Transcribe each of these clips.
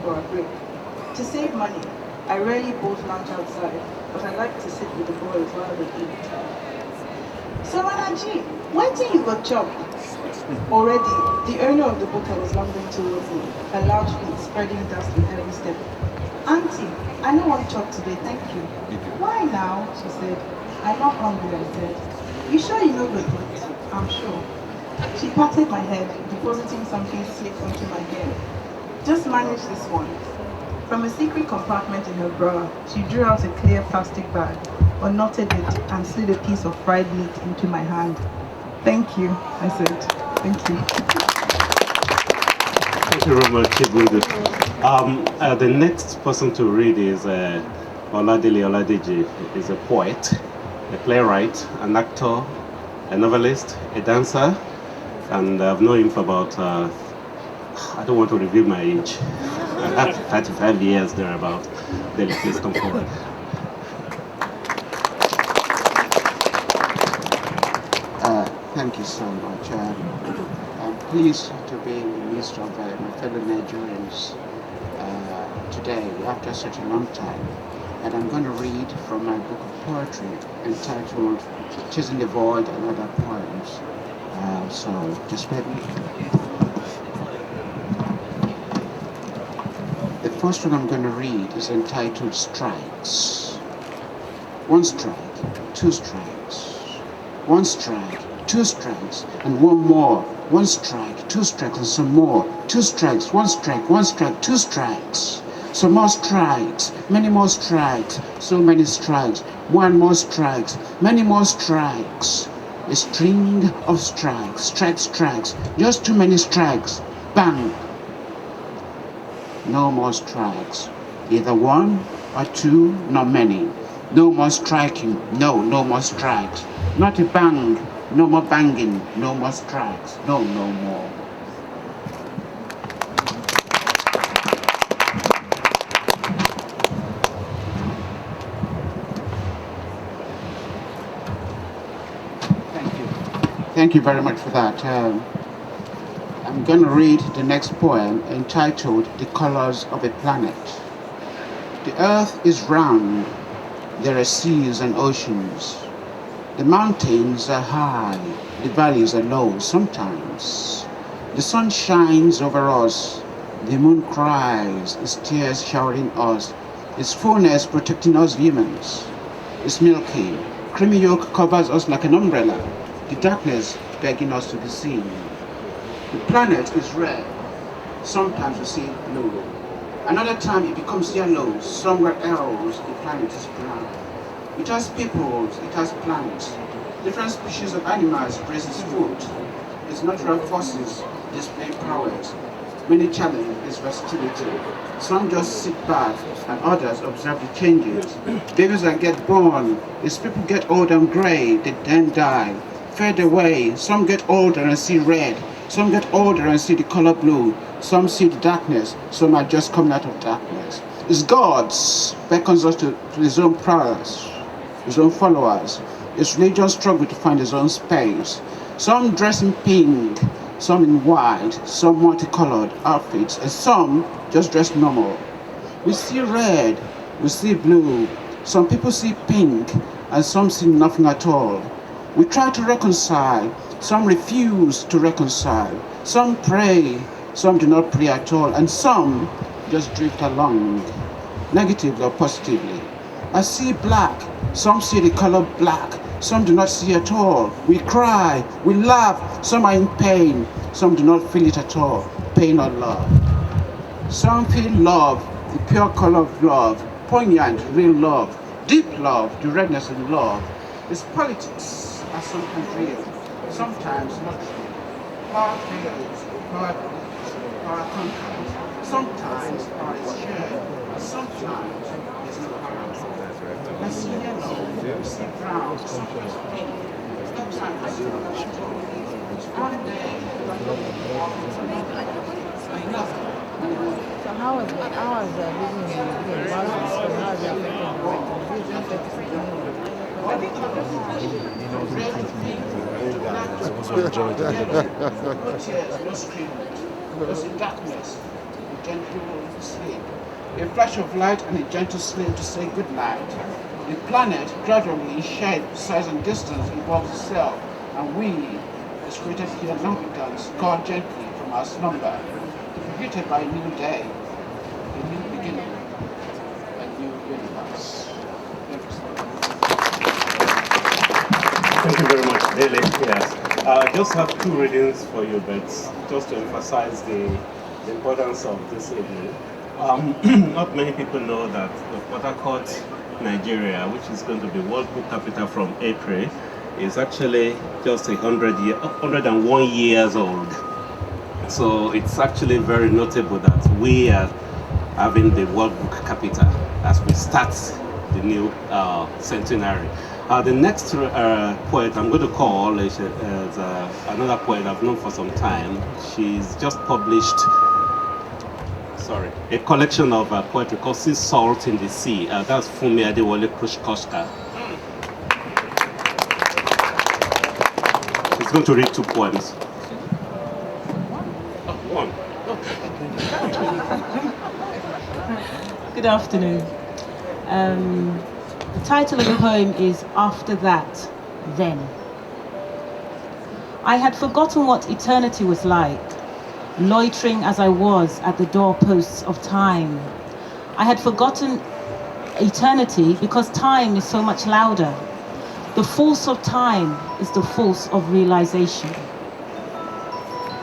for our break. To save money, I rarely bolt lunch outside, but I like to sit with the boys while they eat. So, Anaji, why did you got chopped? Already, the owner of the buka was lumbering towards me, her large feet spreading dust with every step. Auntie, I don't want chop today, thank you. Why now? She said. I'm not hungry, I said. You sure you know the eat? I'm sure. She patted my head, depositing something slick onto my hair. Just manage this one. From a secret compartment in her bra, she drew out a clear plastic bag, unknotted it, and slid a piece of fried meat into my hand. Thank you, I said. Thank you. Thank you very much, Chibudu. The next person to read is Oladele Oladeji. Is a poet, a playwright, an actor, a novelist, a dancer, and I've known him for about, I don't want to reveal my age, 35 years thereabout. Dele, please come forward. Thank you so much. I'm pleased to be in the midst of my fellow Nigerians today after such a long time. And I'm going to read from my book of poetry entitled Chasing the Void and Other Poems. So just bear with me. The first one I'm going to read is entitled Strikes. One strike, two strikes. One strike, two strikes, and one more. One strike, two strikes, and some more. Two strikes, one strike, two strikes. Some more strikes, many more strikes, so many strikes. One more strikes, many more strikes. A string of strikes, strikes, just too many strikes. Bang! No more strikes. Either one or two, not many. No more striking, no more strikes. Not a bang, no more banging, no more strikes, no more. Thank you very much for that. I'm going to read the next poem entitled The Colors of a Planet. The earth is round, there are seas and oceans. The mountains are high, the valleys are low sometimes. The sun shines over us, the moon cries, its tears showering us, its fullness protecting us humans. It's milky, creamy yolk covers us like an umbrella, the darkness begging us to be seen. The planet is red, sometimes we see it blue. Another time it becomes yellow, somewhere else the planet is brown. It has peoples, it has plants. Different species of animals graze its food. Its natural forces display prowess. Many challenge its versatility. Some just sit back and others observe the changes. Babies that get born, as people get old and gray, they then die. Fade away, some get older and see red. Some get older and see the color blue. Some see the darkness, some are just coming out of darkness. It's God's beckons us to his own prowess, his own followers. It's religion struggle to find his own space. Some dress in pink, some in white, some multicolored outfits, and some just dress normal. We see red, we see blue, some people see pink, and some see nothing at all. We try to reconcile, some refuse to reconcile. Some pray, some do not pray at all, and some just drift along, negatively or positively. I see black, some see the color black, some do not see at all. We cry, we laugh, some are in pain, some do not feel it at all, pain or love. Some feel love, the pure color of love, poignant, real love, deep love, the redness in love. It's politics, are sometimes real, sometimes not true. Power fails, power conquers. Sometimes power is shared, and sometimes it's not power. I see yellow, I see brown, sometimes pink. Sometimes I see one day, So how is the business being balanced? How is it affecting the I think the no tears, no screaming, just in darkness. gentle sleep. A flash of light and a gentle sleep to say good night. The planet gradually in shape, size and distance evolves itself, and we, as created here Lambicans, call gently from our slumber to be greeted by a new day, a new beginning, a new universe. Thank you very much, Dele. Yes. I just have two readings for you, but just to emphasize the importance of this evening. Not many people know that the Port Harcourt, Nigeria, which is going to be World Book Capital from April, is actually just 101 years old. So it's actually very notable that we are having the World Book Capital as we start the new centenary. The next poet I'm going to call is another poet I've known for some time. She's just published a collection of poetry called Sea Salt in the Sea. That's Funmi Adewale Krushkoshka. She's going to read two poems. One. Good afternoon. The title of the poem is After That, Then. I had forgotten what eternity was like, loitering as I was at the doorposts of time. I had forgotten eternity because time is so much louder. The force of time is the force of realization.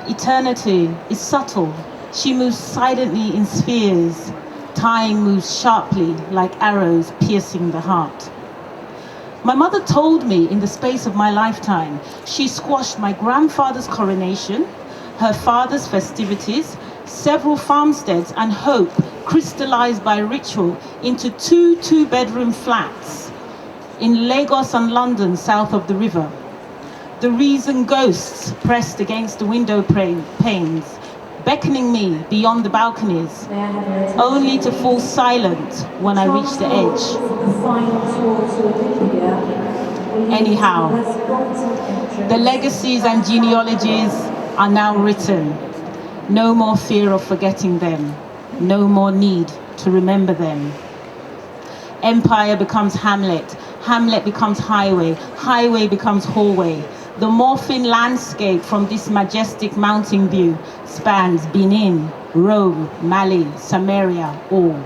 Eternity is subtle. She moves silently in spheres. Time moves sharply like arrows piercing the heart. My mother told me in the space of my lifetime, she squashed my grandfather's coronation, her father's festivities, several farmsteads, and hope crystallized by ritual into two-bedroom flats in Lagos and London south of the river. The reason ghosts pressed against the window panes, beckoning me beyond the balconies, only to fall silent when I reached the edge. Anyhow, the legacies and genealogies are now written. No more fear of forgetting them. No more need to remember them. Empire becomes Hamlet. Hamlet becomes highway. Highway becomes hallway. The morphing landscape from this majestic mountain view spans Benin, Rome, Mali, Samaria, all.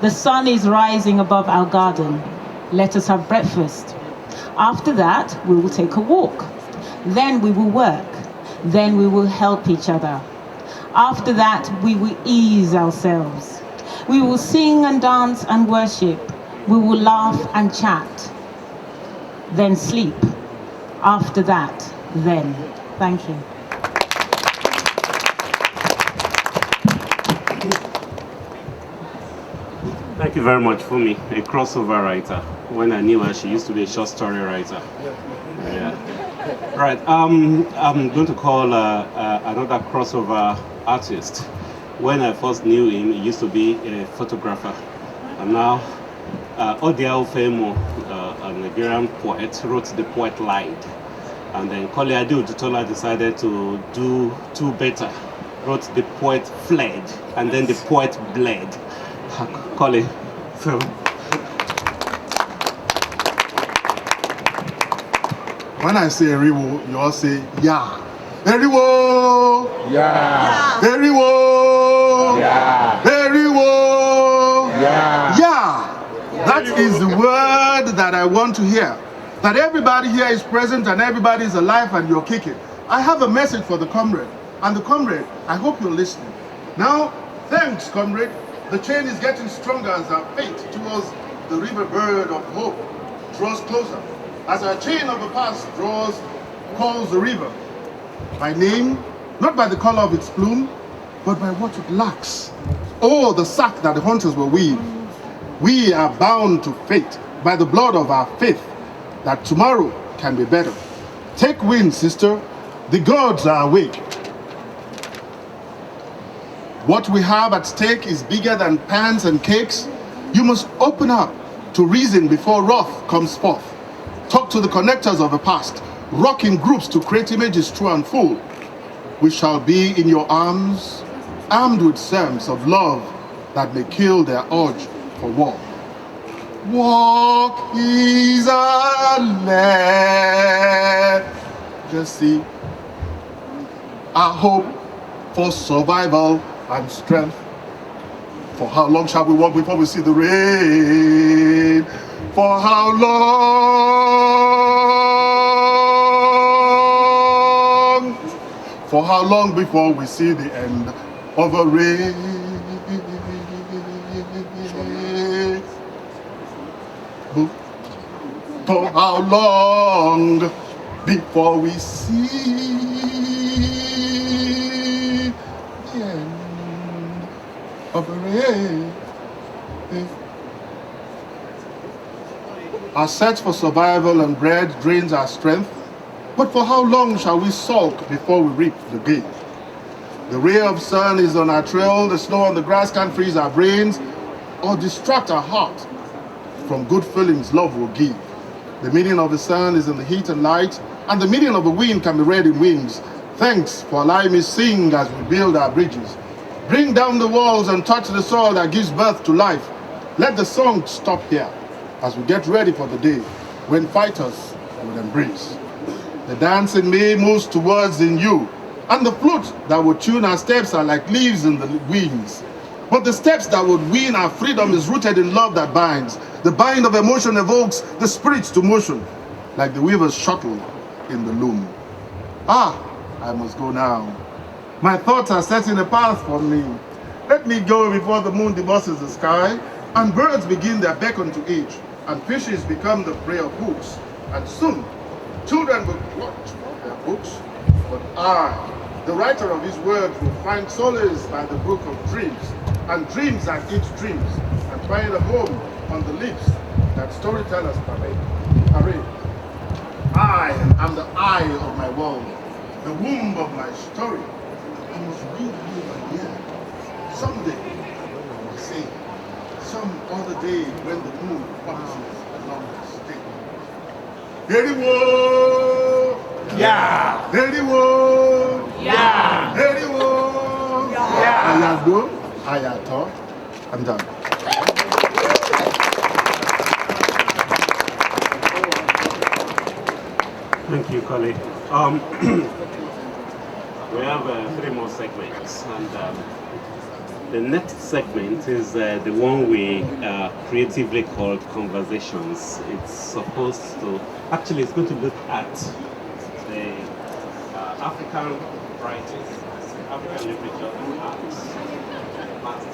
The sun is rising above our garden. Let us have breakfast. After that, we will take a walk. Then we will work. Then we will help each other. After that, we will ease ourselves. We will sing and dance and worship. We will laugh and chat. Then sleep. After that, then. Thank you. Thank you very much, Funmi, a crossover writer. When I knew her, she used to be a short story writer. Yeah. Right, I'm going to call another crossover artist. When I first knew him, he used to be a photographer. And now, Odia Ofemo, a Nigerian poet, wrote The Poet Lied. And then Kole Adeojutola decided to do better. Wrote The Poet Fled, and then The Poet Bled. Kole, so. When I say Eriwo, you all say, yeah. Eriwo! Yeah. Eriwo! Yeah. Eriwo! Yeah. Yeah. That is the word that I want to hear. That everybody here is present and everybody is alive and you're kicking. I have a message for the comrade. And the comrade, I hope you're listening. Now, thanks, comrade. The chain is getting stronger as our fate towards the river bird of hope draws closer. As our chain of the past calls the river by name, not by the color of its plume, but by what it lacks. Oh, the sack that the hunters will weave. We are bound to fate by the blood of our faith that tomorrow can be better. Take wind, sister. The gods are awake. What we have at stake is bigger than pans and cakes. You must open up to reason before wrath comes forth. Talk to the connectors of the past. Rock in groups to create images true and full. We shall be in your arms armed with sermons of love that may kill their urge for war. Walk is a legacy, a hope for survival and strength. For how long shall we walk before we see the rain? For how long? For how long before we see the end of a race? For how long before we see the end of a race? Our search for survival and bread drains our strength, but for how long shall we sulk before we reap the gain? The ray of sun is on our trail, the snow on the grass can't freeze our brains or distract our heart from good feelings love will give. The meaning of the sun is in the heat and light, and the meaning of the wind can be read in wings. Thanks for allowing me sing as we build our bridges. Bring down the walls and touch the soil that gives birth to life. Let the song stop here as we get ready for the day when fighters will embrace. The dance in me moves towards in you, and the flute that will tune our steps are like leaves in the winds. But the steps that would win our freedom is rooted in love that binds. The bind of emotion evokes the spirits to motion, like the weaver's shuttle in the loom. Ah, I must go now. My thoughts are setting a path for me. Let me go before the moon debosses the sky, and birds begin their beckon to age, and fishes become the prey of hooks. And soon, children will clutch their books, but I, the writer of these words, will find solace by the brook of dreams, and dreams that eat dreams, and find a home on the lips that storytellers parade. I am the eye of my world, the womb of my story. I must read you again. Someday, I will say, some other day when the moon bounces along the stick. Eriwo! Yeah! Eriwo! Yeah! Eriwo! Yeah! Ayagbo, Ayato, I'm done. Thank you, colleague. We have 3 more segments, and the next segment is the one we creatively called Conversations. It's supposed to, actually it's going to look at the African writers, African literature and arts, past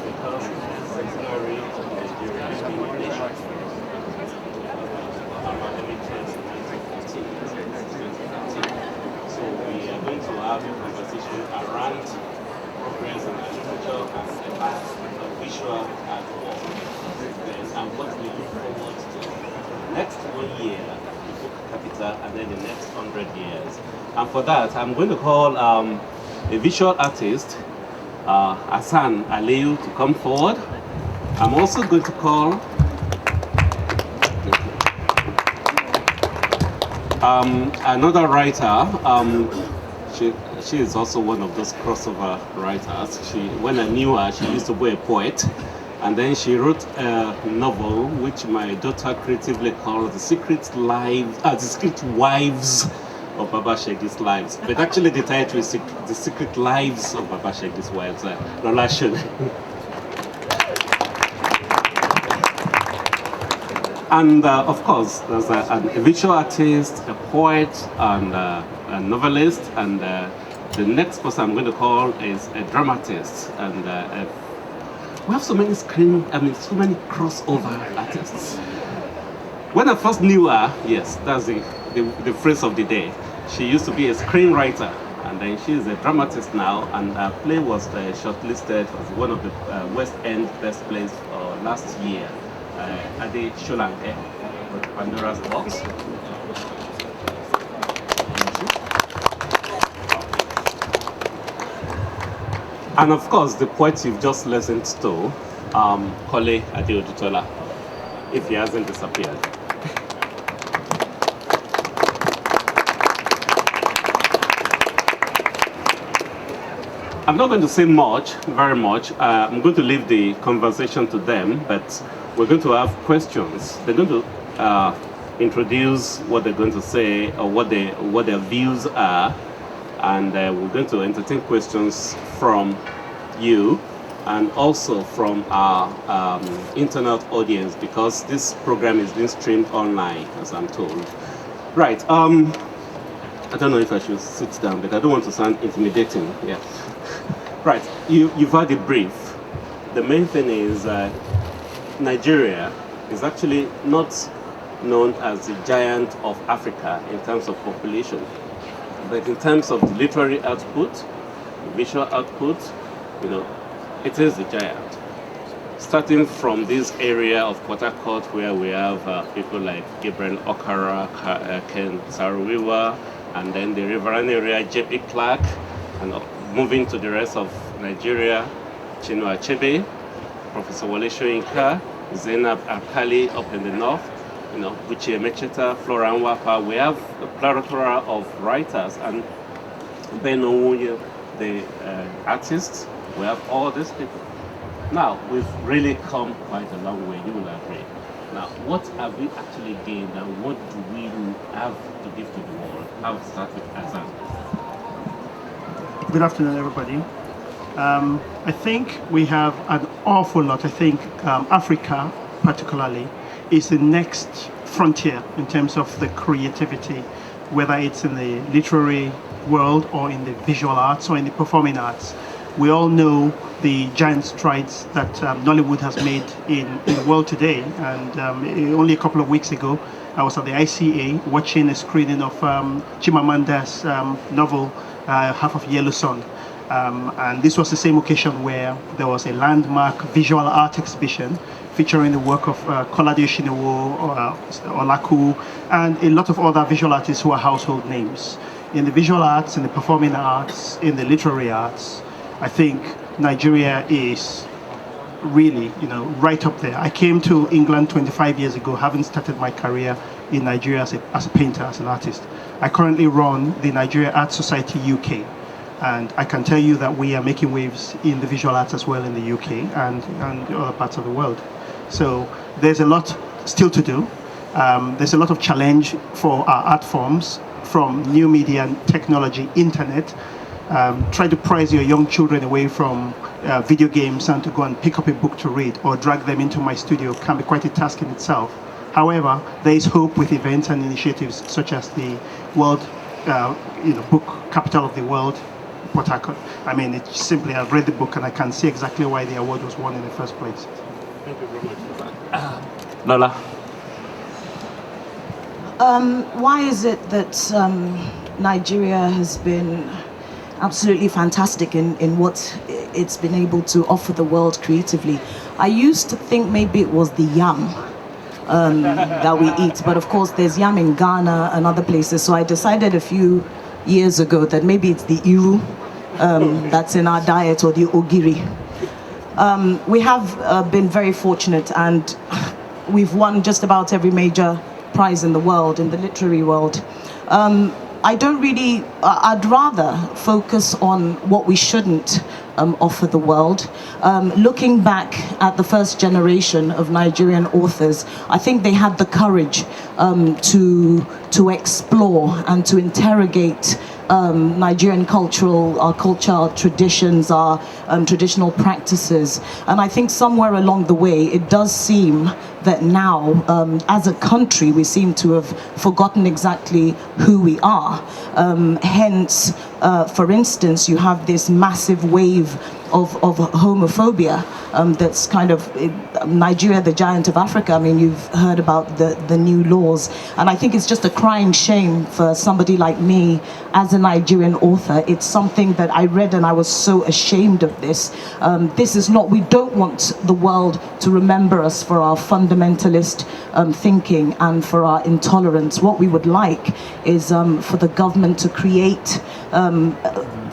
because it's centenary of Nigeria's being a nation. So we are going to have a conversation around progress in literature and the past, the visual art world, and what we look forward to the next 1 year, the book capital, and then the next 100 years. And for that, I'm going to call a visual artist, Hassan Aliyu, to come forward. I'm also going to call another writer. She is also one of those crossover writers. When I knew her, she used to be a poet, and then she wrote a novel which my daughter creatively called "The Secret Wives of Baba Shaggy's Lives." But actually, the title is "The Secret Lives of Baba Shaggy's Wives." Relation. And of course, there's a visual artist, a poet, and a novelist, and the next person I'm going to call is a dramatist. And we have so many so many crossover artists. When I first knew her, yes, that's the phrase of the day. She used to be a screenwriter, and then she is a dramatist now, and her play was shortlisted as one of the West End best plays last year. Ade Sholanke, Pandora's Box. And of course, the poet you've just listened to, Kole Adeodutola, if he hasn't disappeared. I'm not going to say much, very much. I'm going to leave the conversation to them, but we're going to have questions. They're going to introduce what they're going to say or what their views are, and we're going to entertain questions from you and also from our internet audience, because this program is being streamed online, as I'm told. Right. I don't know if I should sit down, but I don't want to sound intimidating. Yeah. Right. You've had a brief. The main thing is Nigeria is actually not known as the giant of Africa in terms of population, but in terms of the literary output, the visual output, it is the giant. Starting from this area of Port Harcourt, where we have people like Gabriel Okara, Ken Saruwiwa, and then the riverine area, J.P. Clark, and moving to the rest of Nigeria, Chinua Achebe, Professor Wole Soyinka, Zainab Alkali up in the north, Buchi Emecheta, Flora Nwapa. We have a plethora of writers, and Ben Onwuye, the artist. We have all these people. Now, we've really come quite a long way, you will agree. Now, what have we actually gained, and what do we have to give to the world? I'll start with Azam. Good afternoon, everybody. I think we have an awful lot. I think Africa, particularly, is the next frontier in terms of the creativity, whether it's in the literary world or in the visual arts or in the performing arts. We all know the giant strides that Nollywood has made in the world today. And only a couple of weeks ago, I was at the ICA watching a screening of Chimamanda's novel, Half of Yellow Sun. And this was the same occasion where there was a landmark visual art exhibition featuring the work of Kolade Oshinewo, Olaku, and a lot of other visual artists who are household names. In the visual arts, in the performing arts, in the literary arts, I think Nigeria is really, right up there. I came to England 25 years ago, having started my career in Nigeria as a painter, as an artist. I currently run the Nigeria Art Society UK, and I can tell you that we are making waves in the visual arts as well in the UK and other parts of the world. So there's a lot still to do. There's a lot of challenge for our art forms, from new media and technology, internet. Try to prize your young children away from video games and to go and pick up a book to read or drag them into my studio can be quite a task in itself. However, there is hope with events and initiatives such as the World Book Capital of the World, Port Harcourt. I mean, it's simply, I've read the book and I can see exactly why the award was won in the first place. Thank you very much for that. Lola? Why is it that Nigeria has been absolutely fantastic in what it's been able to offer the world creatively? I used to think maybe it was the yam that we eat, but of course there's yam in Ghana and other places, so I decided a few years ago that maybe it's the iru that's in our diet, or the ogiri. We have been very fortunate, and we've won just about every major prize in the world, in the literary world. I don't really, I'd rather focus on what we shouldn't offer the world. Looking back at the first generation of Nigerian authors, I think they had the courage to explore and to interrogate Nigerian culture, our traditions, our traditional practices. And I think somewhere along the way, it does seem that now, as a country, we seem to have forgotten exactly who we are. Hence, for instance, you have this massive wave of homophobia that's kind of Nigeria, the giant of Africa. I mean, you've heard about the new laws, and I think it's just a crying shame for somebody like me as a Nigerian author. It's something that I read and I was so ashamed of this. This is not, we don't want the world to remember us for our fundamentalist thinking and for our intolerance. What we would like is for the government to create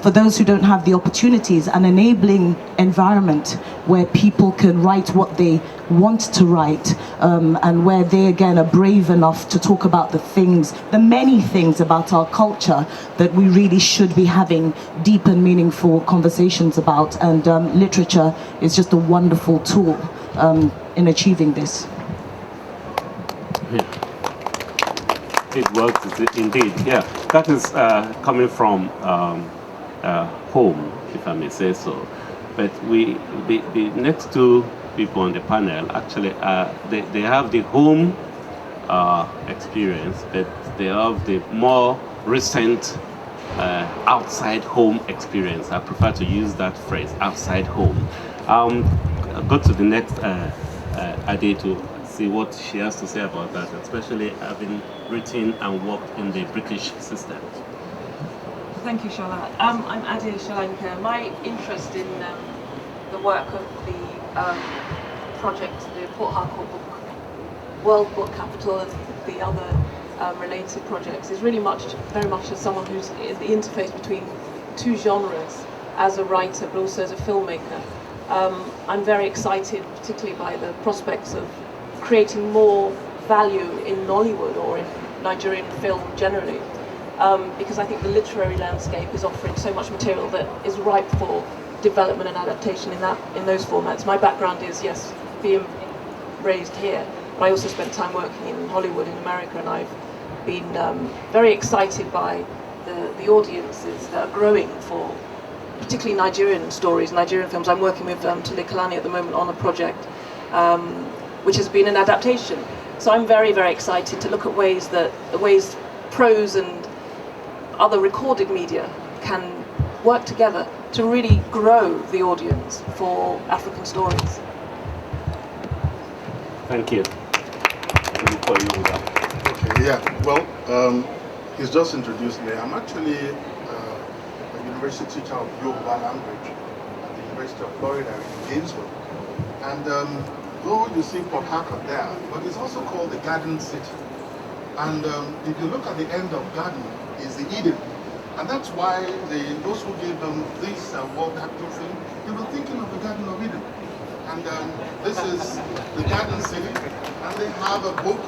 for those who don't have the opportunities, an enabling environment where people can write what they want to write, and where they again are brave enough to talk about the things, the many things about our culture that we really should be having deep and meaningful conversations about. And literature is just a wonderful tool in achieving this. It works indeed. Yeah, that is coming from home, if I may say so. But the next two people on the panel actually they have the home experience, but they have the more recent outside home experience. I prefer to use that phrase, outside home. I'll go to the next Ade to see what she has to say about that, especially having written and worked in the British system. Thank you, Shola. I'm Ade Sholanka. My interest in the work of the project, the Port Harcourt Book, World Book Capital, and the other related projects is really very much as someone who's at the interface between two genres, as a writer but also as a filmmaker. I'm very excited, particularly by the prospects of creating more value in Nollywood or in Nigerian film generally, because I think the literary landscape is offering so much material that is ripe for development and adaptation in those formats. My background is, yes, being raised here, but I also spent time working in Hollywood in America, and I've been very excited by the audiences that are growing for particularly Nigerian stories, Nigerian films. I'm working with Tule Kalani at the moment on a project which has been an adaptation. So I'm very, very excited to look at ways prose and other recorded media can work together to really grow the audience for African stories. Thank you. Okay, yeah, well, he's just introduced me. I'm actually a university teacher of Yoruba language at the University of Florida in Gainesville. And though you see Port Harcourt there, but it's also called the Garden City. And if you look at the end of garden is the Eden. And that's why those who gave them this World Capital thing, they were thinking of the Garden of Eden. And this is the Garden City, and they have a book,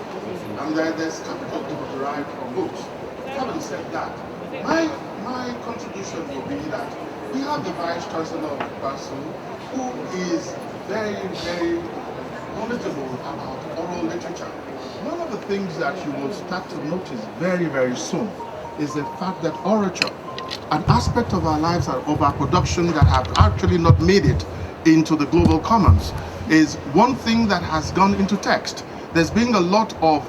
and there's capital derived from books. Having said that, my contribution will be that we have the Vice Chancellor of Basu, who is very, very knowledgeable about oral literature. One of the things that you will start to notice very, very soon is the fact that orature, an aspect of our lives of our production that have actually not made it into the global commons, is one thing that has gone into text. There's been a lot of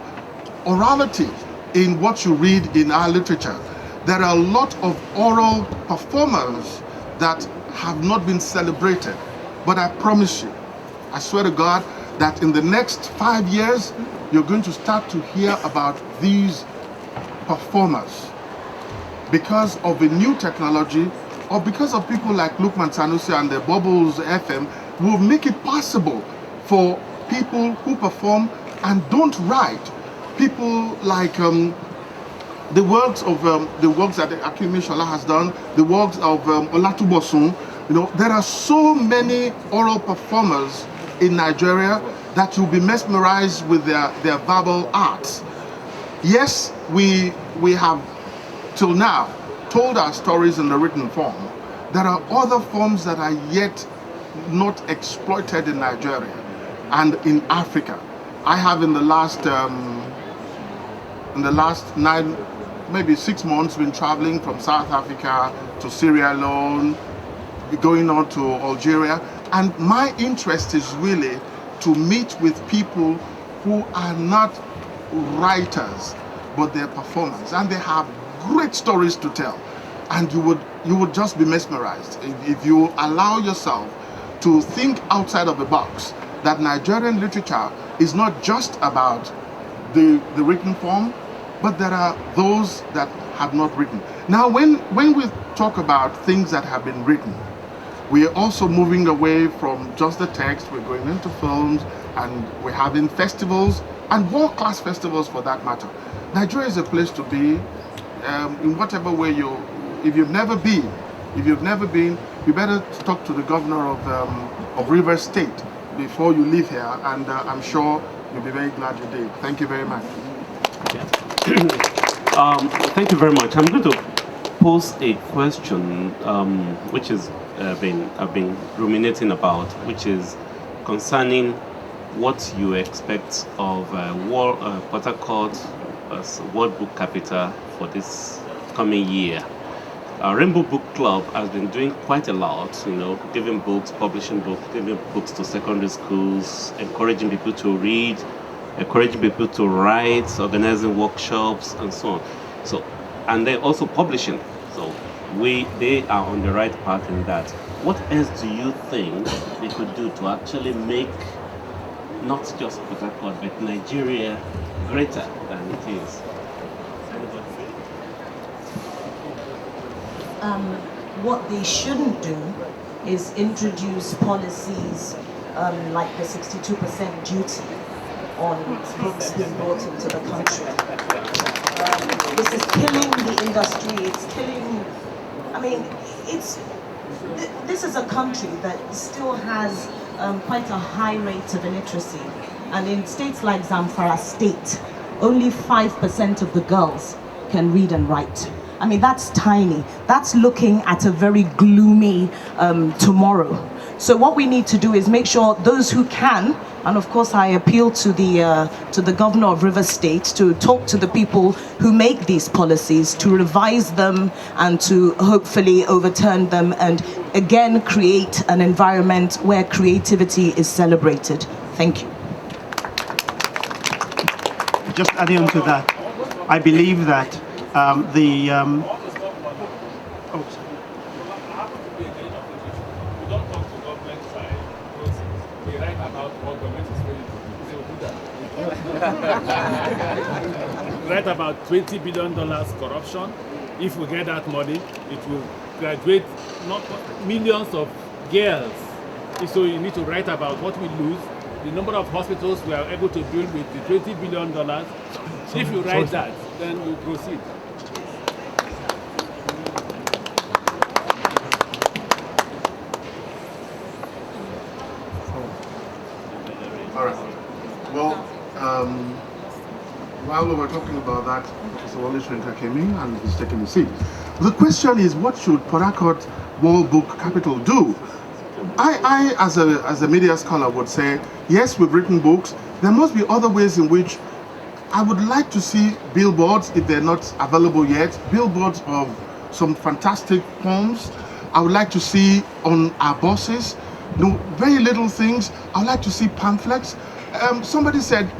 orality in what you read in our literature. There are a lot of oral performers that have not been celebrated. But I promise you, I swear to God, that in the next 5 years, you're going to start to hear about these performers because of a new technology, or because of people like Lukman Sanusi and the Bubbles FM, will make it possible for people who perform and don't write. People like the works that Akinmi Shola has done, the works of Olatubosun. You know, there are so many oral performers in Nigeria that you'll be mesmerized with their verbal arts. Yes, we have till now told our stories in the written form. There are other forms that are yet not exploited in Nigeria and in Africa. I have in the last 9, maybe 6 months been traveling from South Africa to Sierra Leone, going on to Algeria, and my interest is really to meet with people who are not writers, but they're performers, and they have great stories to tell, and you would just be mesmerized if you allow yourself to think outside of the box, that Nigerian literature is not just about the written form, but there are those that have not written. Now, when we talk about things that have been written, we are also moving away from just the text. We're going into films, and we're having festivals, and world-class festivals for that matter. Nigeria is a place to be, in whatever way if you've never been, If you've never been, you better talk to the governor of Rivers State before you leave here, and I'm sure you'll be very glad you did. Thank you very much. Thank you very much. I'm going to pose a question which is I've been ruminating about, which is concerning what you expect of Port Harcourt as World Book Capital for this coming year. Rainbow Book Club has been doing quite a lot, giving books, publishing books, giving books to secondary schools, encouraging people to read, encouraging people to write, organizing workshops, and so on. So, and then also publishing. So, they are on the right path in that. What else do you think they could do to actually make not just Port Harcourt, but Nigeria greater than it is? What they shouldn't do is introduce policies like the 62% duty on books being brought into the country. This is killing the industry. It's killing. I mean, this is a country that still has quite a high rate of illiteracy, and in states like Zamfara State, only 5% of the girls can read and write. I mean, that's tiny. That's looking at a very gloomy tomorrow. So what we need to do is make sure those who can, and of course I appeal to the governor of Rivers State to talk to the people who make these policies, to revise them and to hopefully overturn them, and again create an environment where creativity is celebrated. Thank you. Just adding on to that, I believe that Write about $20 billion corruption. If we get that money, it will graduate not millions of girls. So you need to write about what we lose, the number of hospitals we are able to build with the $20 billion. If you write that, then we proceed. All right. Well, while we were talking about that, Professor Wole Soyinka came in and he's taking his seat. The question is, what should Port Harcourt World Book Capital do? I as a media scholar, would say, yes, we've written books. There must be other ways in which I would like to see billboards, if they're not available yet, billboards of some fantastic poems. I would like to see on our buses, very little things. I would like to see pamphlets. Somebody said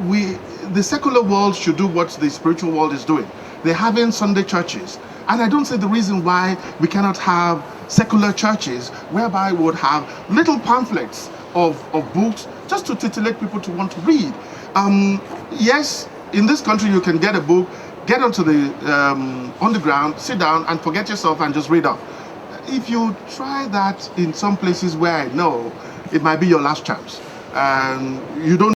the secular world should do what the spiritual world is doing. They're having Sunday churches. And I don't see the reason why we cannot have secular churches whereby we would have little pamphlets of books just to titillate people to want to read. Yes, in this country you can get a book, get onto the underground, sit down and forget yourself and just read up. If you try that in some places where I know, it might be your last chance. You don't